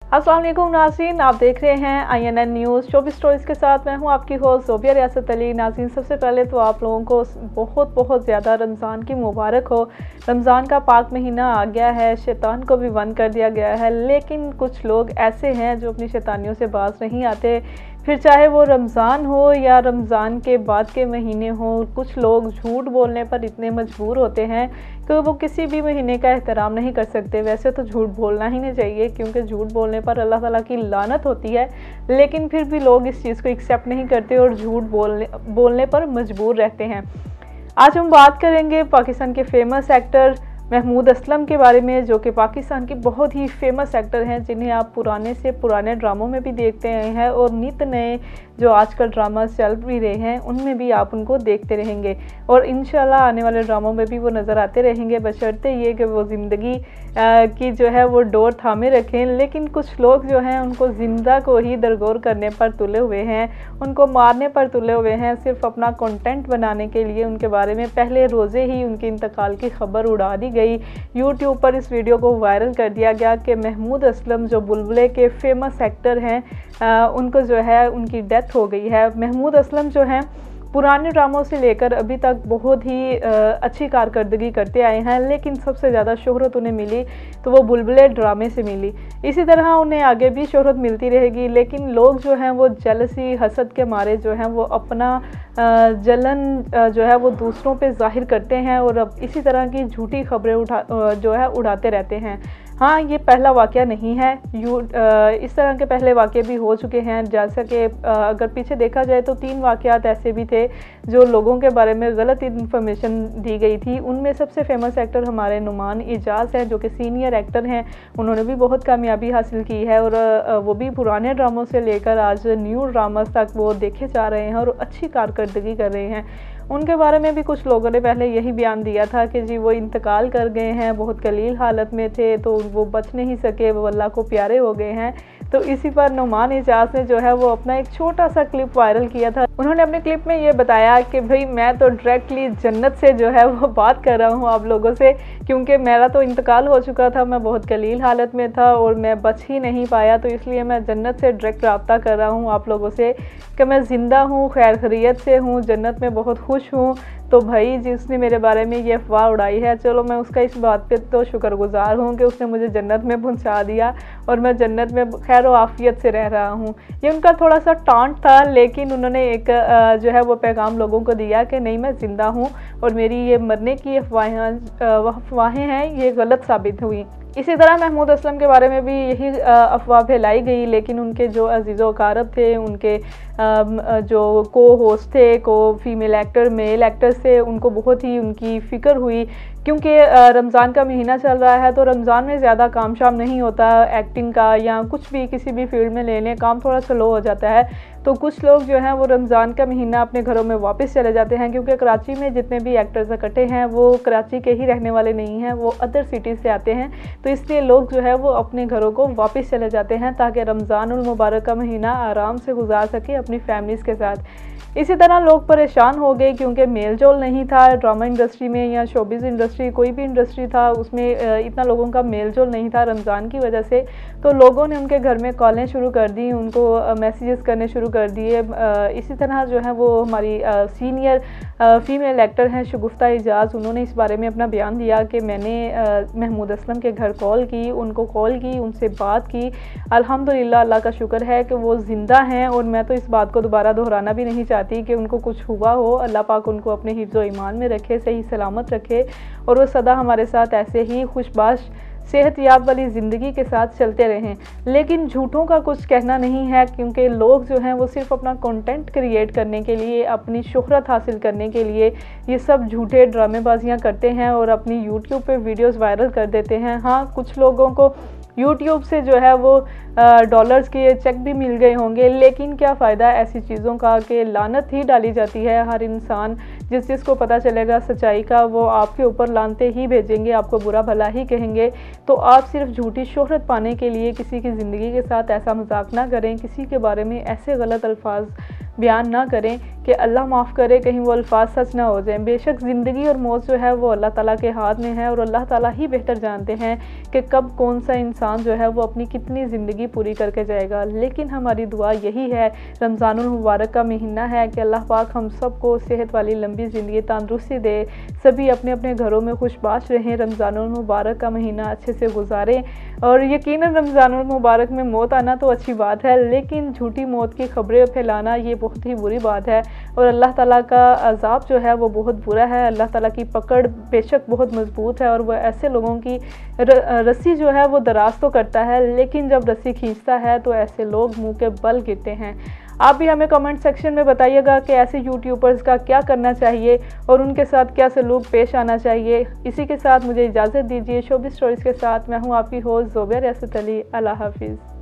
अस्सलाम वालेकुम नाज़रीन, आप देख रहे हैं INN न्यूज़ 24 स्टोरीज़ के साथ। मैं हूं आपकी होस्ट ज़ोबिया रियासत अली। नाज़रीन, सबसे पहले तो आप लोगों को बहुत बहुत ज़्यादा रमज़ान की मुबारक हो। रमज़ान का पाक महीना आ गया है, शैतान को भी बंद कर दिया गया है, लेकिन कुछ लोग ऐसे हैं जो अपनी शैतानियों से बाज नहीं आते। फिर चाहे वो रमज़ान हो या रमज़ान के बाद के महीने हो, कुछ लोग झूठ बोलने पर इतने मजबूर होते हैं कि वो किसी भी महीने का एहतराम नहीं कर सकते। वैसे तो झूठ बोलना ही नहीं चाहिए, क्योंकि झूठ बोलने पर अल्लाह ताला की लानत होती है, लेकिन फिर भी लोग इस चीज़ को एक्सेप्ट नहीं करते और झूठ बोलने पर मजबूर रहते हैं। आज हम बात करेंगे पाकिस्तान के फेमस एक्टर महमूद असलम के बारे में, जो कि पाकिस्तान के बहुत ही फेमस एक्टर हैं, जिन्हें आप पुराने से पुराने ड्रामों में भी देखते आए हैं और नित नए जो आजकल ड्रामा चल भी रहे हैं उनमें भी आप उनको देखते रहेंगे और इंशाल्लाह आने वाले ड्रामों में भी वो नज़र आते रहेंगे, बशर्ते ये कि वो ज़िंदगी की जो है वो डोर थामे रखें। लेकिन कुछ लोग जो हैं उनको ज़िंदा को ही दरगोर करने पर तुले हुए हैं, उनको मारने पर तुले हुए हैं, सिर्फ अपना कंटेंट बनाने के लिए। उनके बारे में पहले रोज़े ही उनके इंतकाल की खबर उड़ा दी गई। यूट्यूब पर इस वीडियो को वायरल कर दिया गया कि महमूद असलम जो बुलबुले के फेमस एक्टर हैं, उनको जो है उनकी डेथ हो गई है। महमूद असलम जो हैं पुराने ड्रामों से लेकर अभी तक बहुत ही अच्छी कारकर्दगी करते आए हैं, लेकिन सबसे ज़्यादा शोहरत उन्हें मिली तो वो बुलबुले ड्रामे से मिली। इसी तरह उन्हें आगे भी शोहरत मिलती रहेगी, लेकिन लोग जो हैं वो जेलसी हसद के मारे जो हैं वो अपना जलन जो है वो दूसरों पे ज़ाहिर करते हैं और अब इसी तरह की झूठी खबरें उड़ाते रहते हैं। हाँ, ये पहला वाक़या नहीं है, इस तरह के पहले वाक़ये भी हो चुके हैं। जैसा कि अगर पीछे देखा जाए तो 3 वाक़यात ऐसे भी थे जो लोगों के बारे में गलत इन्फॉर्मेशन दी गई थी। उनमें सबसे फेमस एक्टर हमारे नुमान इजाज़ हैं, जो कि सीनियर एक्टर हैं। उन्होंने भी बहुत कामयाबी हासिल की है और वो भी पुराने ड्रामों से लेकर आज न्यू ड्रामास तक वो देखे जा रहे हैं और अच्छी कारकर्दगी कर रहे हैं। उनके बारे में भी कुछ लोगों ने पहले यही बयान दिया था कि जी वो इंतकाल कर गए हैं, बहुत कलील हालत में थे तो वो बच नहीं सके, वो अल्लाह को प्यारे हो गए हैं। तो इसी पर नुमान इजाज़ ने जो है वो अपना एक छोटा सा क्लिप वायरल किया था। उन्होंने अपने क्लिप में ये बताया कि भाई मैं तो डायरेक्टली जन्नत से जो है वो बात कर रहा हूँ आप लोगों से, क्योंकि मेरा तो इंतकाल हो चुका था, मैं बहुत कलील हालत में था और मैं बच ही नहीं पाया, तो इसलिए मैं जन्नत से डायरेक्ट रब्ता कर रहा हूँ आप लोगों से कि मैं ज़िंदा हूँ, खैर खैरियत से हूँ, जन्नत में बहुत खुश हूँ। तो भाई जिसने मेरे बारे में ये अफवाह उड़ाई है, चलो मैं उसका इस बात पे तो शुक्रगुजार हूँ कि उसने मुझे जन्नत में पहुँचा दिया और मैं जन्नत में खैर व आफियत से रह रहा हूँ। ये उनका थोड़ा सा टांट था, लेकिन उन्होंने एक जो है वो पैगाम लोगों को दिया कि नहीं, मैं ज़िंदा हूँ और मेरी ये मरने की अफवाहें हैं ये गलत साबित हुई। इसी तरह महमूद असलम के बारे में भी यही अफवाह फैलाई गई, लेकिन उनके जो अजीज़ो अकारब थे, उनके जो को होस्ट थे, को फीमेल एक्टर मेल एक्टर से उनको बहुत ही उनकी फ़िक्र हुई, क्योंकि रमज़ान का महीना चल रहा है तो रमज़ान में ज़्यादा काम शाम नहीं होता एक्टिंग का या कुछ भी किसी भी फील्ड में ले लें, काम थोड़ा स्लो हो जाता है। तो कुछ लोग जो हैं वो रमज़ान का महीना अपने घरों में वापस चले जाते हैं, क्योंकि कराची में जितने भी एक्टर्स इकट्ठे हैं वो कराची के ही रहने वाले नहीं हैं, वो अदर सिटीज़ से आते हैं। तो इसलिए लोग जो है वो अपने घरों को वापस चले जाते हैं ताकि रमज़ानुल मुबारक का महीना आराम से गुजार सके अपनी फैमिलीज़ के साथ। इसी तरह लोग परेशान हो गए क्योंकि मेल जोल नहीं था ड्रामा इंडस्ट्री में या शोबिज़ इंडस्ट्री, कोई भी इंडस्ट्री था उसमें इतना लोगों का मेल जोल नहीं था रमज़ान की वजह से। तो लोगों ने उनके घर में कॉलें शुरू कर दी, उनको मैसेजेस करने शुरू कर दिए। इसी तरह जो है वो हमारी सीनियर फीमेल एक्टर हैं शगुफ्ता इजाज़, उन्होंने इस बारे में अपना बयान दिया कि मैंने महमूद असलम के घर उनको कॉल की, उनसे बात की। अल्हम्दुलिल्लाह, अल्लाह का शुक्र है कि वो ज़िंदा हैं और मैं तो इस बात को दोबारा दोहराना भी नहीं चाहती कि उनको कुछ हुआ हो। अल्लाह पाक उनको अपने हिफ्ज़ व ईमान में रखे, सही सलामत रखे और वो सदा हमारे साथ ऐसे ही खुशबाश सेहतयाब वाली ज़िंदगी के साथ चलते रहें। लेकिन झूठों का कुछ कहना नहीं है, क्योंकि लोग जो हैं वो सिर्फ अपना कंटेंट क्रिएट करने के लिए, अपनी शोहरत हासिल करने के लिए ये सब झूठे ड्रामेबाजियाँ करते हैं और अपनी यूट्यूब पे वीडियोस वायरल कर देते हैं। हाँ, कुछ लोगों को यूट्यूब से जो है वो डॉलर्स के चेक भी मिल गए होंगे, लेकिन क्या फ़ायदा ऐसी चीज़ों का कि लानत ही डाली जाती है। हर इंसान जिसको पता चलेगा सच्चाई का वो आपके ऊपर लानते ही भेजेंगे, आपको बुरा भला ही कहेंगे। तो आप सिर्फ झूठी शोहरत पाने के लिए किसी की ज़िंदगी के साथ ऐसा मजाक ना करें, किसी के बारे में ऐसे गलत अल्फाज बयान ना करें कि अल्लाह माफ़ करे कहीं वो अल्फाज सच ना हो जाएं। बेशक ज़िंदगी और मौत जो है वो अल्लाह ताला के हाथ में है और अल्लाह ताला ही बेहतर जानते हैं कि कब कौन सा इंसान जो है वो अपनी कितनी ज़िंदगी पूरी करके जाएगा। लेकिन हमारी दुआ यही है, रमज़ानुल मुबारक का महीना है, कि अल्लाह पाक हम सबको सेहत वाली लंबी ज़िंदगी तंदुरुस्ती दे, सभी अपने अपने घरों में खुशबाश रहें, रमज़ानुल मुबारक का महीना अच्छे से गुजारें। और यकीनन रमज़ानुल मुबारक में मौत आना तो अच्छी बात है, लेकिन झूठी मौत की खबरें फैलाना ये बहुत ही बुरी बात है और अल्लाह ताला का अज़ाब जो है वो बहुत बुरा है। अल्लाह ताला की पकड़ बेशक बहुत मजबूत है और वह ऐसे लोगों की रस्सी जो है वो दराज तो करता है, लेकिन जब रस्सी खींचता है तो ऐसे लोग मुंह के बल गिरते हैं। आप भी हमें कमेंट सेक्शन में बताइएगा कि ऐसे यूट्यूबर्स का क्या करना चाहिए और उनके साथ क्या सलूक पेश आना चाहिए। इसी के साथ मुझे इजाज़त दीजिए। शोबिज़ स्टोरीज़ के साथ मैं हूँ आपकी होस्ट ज़ोबिया रियासत अली। अल्लाह हाफिज़।